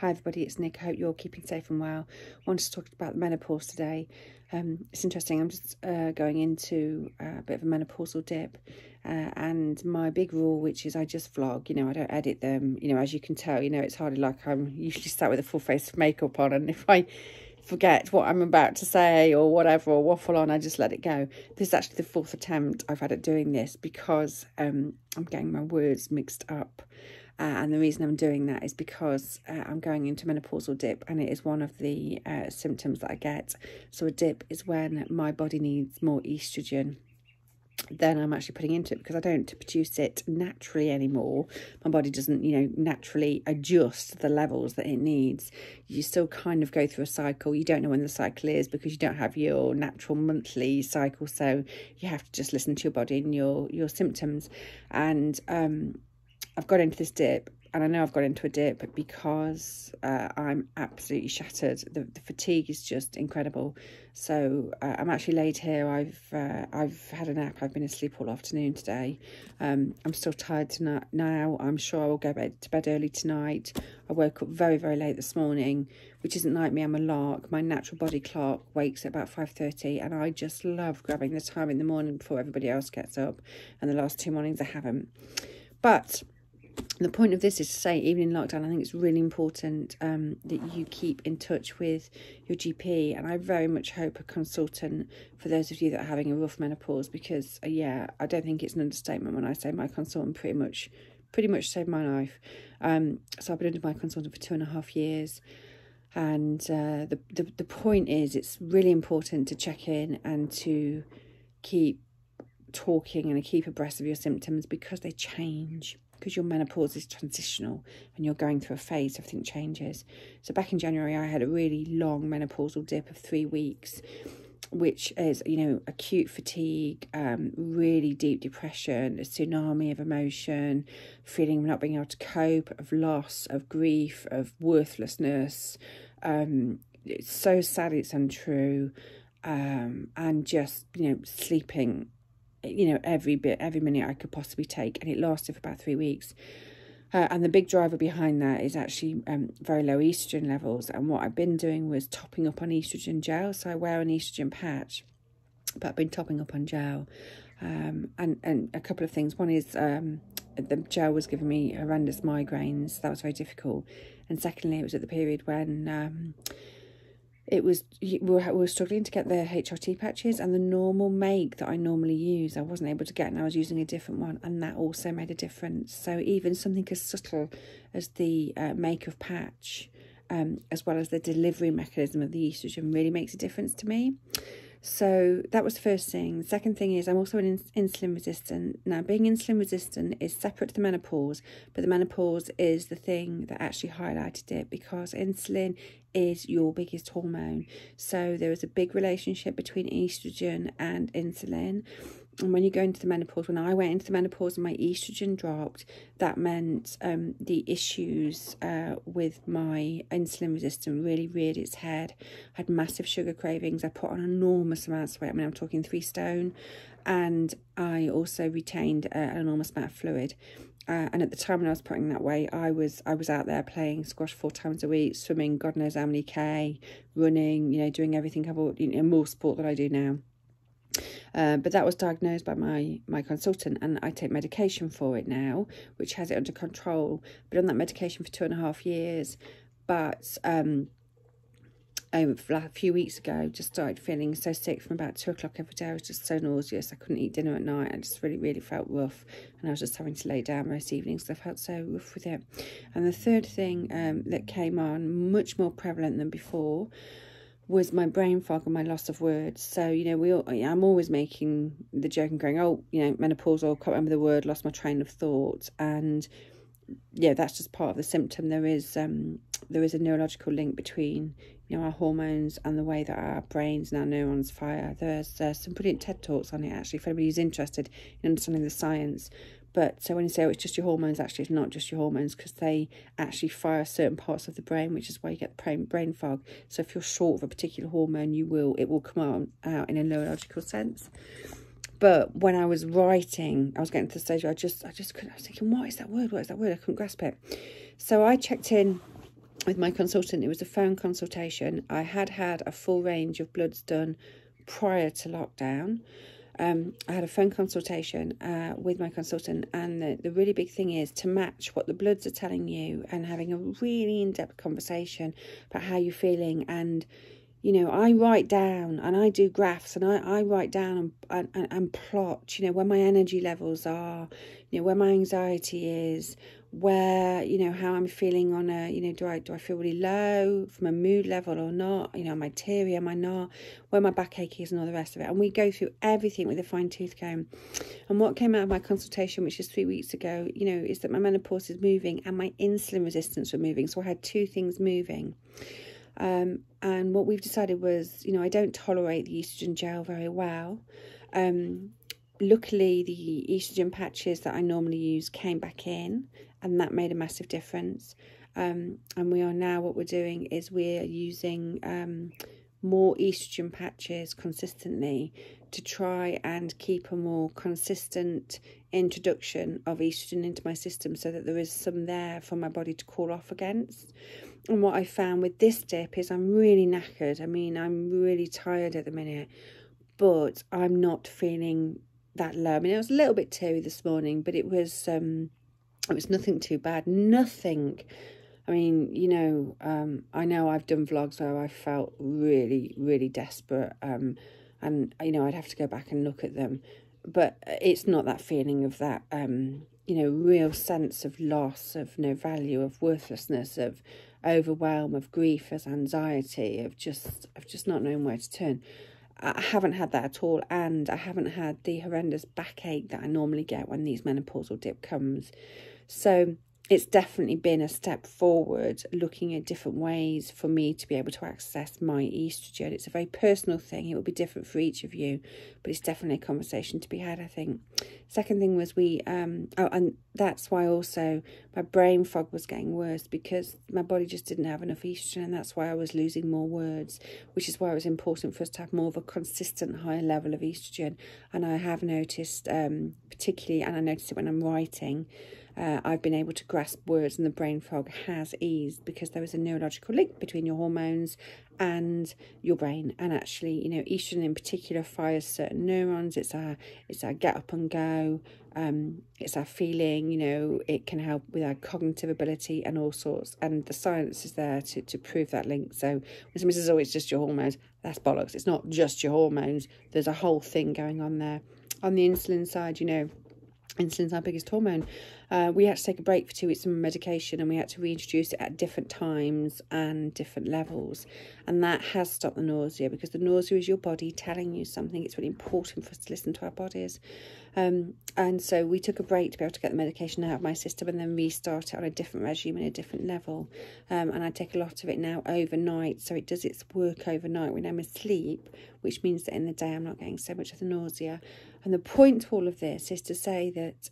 Hi everybody, it's Nick. I hope you're all keeping safe and well. I wanted to talk about the menopause today. It's interesting, I'm just going into a bit of a menopausal dip, and my big rule, which is I just vlog, I don't edit them, as you can tell, it's hardly like I'm usually sat with a full face of makeup on, and if I forget what I'm about to say or whatever, or waffle on, I just let it go. This is actually the 4th attempt I've had at doing this because I'm getting my words mixed up. And the reason I'm doing that is because I'm going into menopausal dip, and it is one of the symptoms that I get. So a dip is when my body needs more estrogen than I'm actually putting into it, because I don't produce it naturally anymore. My body doesn't, naturally adjust the levels that it needs. You still kind of go through a cycle. You don't know when the cycle is because you don't have your natural monthly cycle. So you have to just listen to your body and your symptoms. And I've got into this dip, and I know I've got into a dip because I'm absolutely shattered. The fatigue is just incredible. So I'm actually laid here. I've had a nap. I've been asleep all afternoon today. I'm still tired tonight. Now I'm sure I will go to bed early tonight. I woke up very, very late this morning, which isn't like me. I'm a lark. My natural body clock wakes at about 5:30, and I just love grabbing the time in the morning before everybody else gets up. And the last 2 mornings I haven't. But the point of this is to say, even in lockdown, I think it's really important that you keep in touch with your GP. And I very much hope a consultant for those of you that are having a rough menopause, because, I don't think it's an understatement when I say my consultant pretty much saved my life. So I've been under my consultant for 2.5 years. And the point is, it's really important to check in and to keep talking and keep abreast of your symptoms, because they change. Because your menopause is transitional and you're going through a phase, everything changes. So back in January, I had a really long menopausal dip of 3 weeks, which is, acute fatigue, really deep depression, a tsunami of emotion, feeling of not being able to cope, of loss, of grief, of worthlessness. It's so sad it's untrue. And just, sleeping every minute I could possibly take, and it lasted for about 3 weeks. And the big driver behind that is actually very low estrogen levels. And what I've been doing was topping up on estrogen gel. So I wear an estrogen patch, but I've been topping up on gel. And a couple of things. One is the gel was giving me horrendous migraines. That was very difficult. And secondly, it was at the period when we were struggling to get the HRT patches, and the normal make that I normally use I wasn't able to get, and I was using a different one, and that also made a difference. So even something as subtle as the make of patch, as well as the delivery mechanism of the estrogen, really makes a difference to me. So that was the first thing. The second thing is I'm also insulin resistant. Now, being insulin resistant is separate to the menopause, but the menopause is the thing that actually highlighted it, because insulin is your biggest hormone. So there is a big relationship between estrogen and insulin. And when you go into the menopause, when I went into the menopause and my estrogen dropped, that meant the issues with my insulin resistance really reared its head. I had massive sugar cravings. I put on enormous amounts of weight. I mean, I'm talking 3 stone. And I also retained an enormous amount of fluid. And at the time when I was putting that weight, I was out there playing squash 4 times a week, swimming God knows how many K, running, doing everything, more sport than I do now. But that was diagnosed by my consultant, and I take medication for it now, which has it under control. Been on that medication for 2.5 years, but a few weeks ago, just started feeling so sick from about 2 o'clock every day. I was just so nauseous. I couldn't eat dinner at night. I just really, really felt rough, and I was just having to lay down most evenings because I felt so rough with it. And the third thing that came on, much more prevalent than before, was my brain fog and my loss of words. So, I'm always making the joke and going, menopausal, can't remember the word, lost my train of thought. And that's just part of the symptom. There is a neurological link between, our hormones and the way that our brains and our neurons fire. There's some brilliant TED Talks on it, actually, if anybody's interested in understanding the science. But so when you say, it's just your hormones, actually it's not just your hormones, because they actually fire certain parts of the brain, which is why you get the brain fog. So if you're short of a particular hormone, it will come out in a neurological sense. But when I was writing, I was getting to the stage where I just couldn't. I was thinking, what is that word? What is that word? I couldn't grasp it. So I checked in with my consultant. It was a phone consultation. I had a full range of bloods done prior to lockdown. I had a phone consultation with my consultant, and the really big thing is to match what the bloods are telling you and having a really in-depth conversation about how you're feeling. And you know, I write down and I do graphs, and I write down and plot, you know, where my energy levels are, you know, where my anxiety is, where, you know, how I'm feeling on a, you know, do I feel really low from a mood level or not? You know, am I teary, am I not? Where my backache is and all the rest of it. And we go through everything with a fine tooth comb. And what came out of my consultation, which is 3 weeks ago, you know, is that my menopause is moving and my insulin resistance were moving. So I had two things moving. And what we've decided was, you know, I don't tolerate the estrogen gel very well. Luckily, the estrogen patches that I normally use came back in, and that made a massive difference. And we are now, what we're doing is we're using more estrogen patches consistently to try and keep a more consistent introduction of estrogen into my system, so that there is some there for my body to call off against. And what I found with this dip is I'm really knackered. I mean, I'm really tired at the minute, but I'm not feeling that low. I mean, I was a little bit teary this morning, but it was nothing too bad. Nothing. I mean, you know, I know I've done vlogs where I felt really, really desperate, and you know, I'd have to go back and look at them, but it's not that feeling of that, you know, real sense of loss, of no value, of worthlessness, of overwhelm, of grief, as anxiety, of just not knowing where to turn. I haven't had that at all, and I haven't had the horrendous backache that I normally get when these menopausal dip comes. So it's definitely been a step forward, looking at different ways for me to be able to access my estrogen. It's a very personal thing. It will be different for each of you, but it's definitely a conversation to be had, I think. Second thing was and that's why also my brain fog was getting worse, because my body just didn't have enough estrogen, and that's why I was losing more words, which is why it was important for us to have more of a consistent higher level of estrogen. And I have noticed, particularly, and I noticed it when I'm writing, I've been able to grasp words, and the brain fog has eased, because there is a neurological link between your hormones and your brain. And actually, you know, estrogen in particular fires certain neurons. It's our get up and go. It's our feeling, you know, it can help with our cognitive ability and all sorts. And the science is there to prove that link. So when somebody says, oh, it's just your hormones, that's bollocks. It's not just your hormones. There's a whole thing going on there. On the insulin side, you know, insulin's our biggest hormone. We had to take a break for 2 weeks from medication, and we had to reintroduce it at different times and different levels. And that has stopped the nausea, because the nausea is your body telling you something. It's really important for us to listen to our bodies. And so we took a break to be able to get the medication out of my system and then restart it on a different regime and a different level. And I take a lot of it now overnight, so it does its work overnight when I'm asleep, which means that in the day I'm not getting so much of the nausea. And the point to all of this is to say that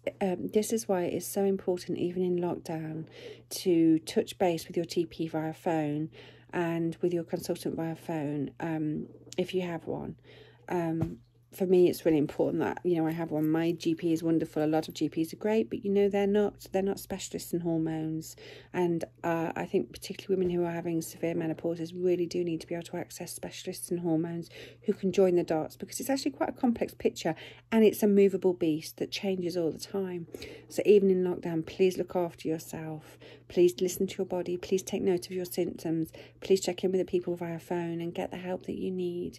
this is why it is so important, even in lockdown, to touch base with your TP via phone and with your consultant via phone, if you have one. For me, it's really important that, you know, I have one. My GP is wonderful. A lot of GPs are great, but, you know, they're not specialists in hormones. And I think particularly women who are having severe menopauses really do need to be able to access specialists in hormones who can join the dots, because it's actually quite a complex picture, and it's a movable beast that changes all the time. So even in lockdown, please look after yourself. Please listen to your body. Please take note of your symptoms. Please check in with the people via phone and get the help that you need.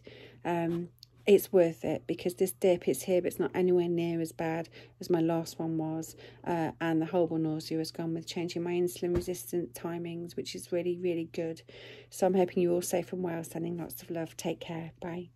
It's worth it, because this dip is here, but it's not anywhere near as bad as my last one was. And the horrible nausea has gone with changing my insulin resistant timings, which is really, really good. So I'm hoping you're all safe and well. Sending lots of love. Take care. Bye.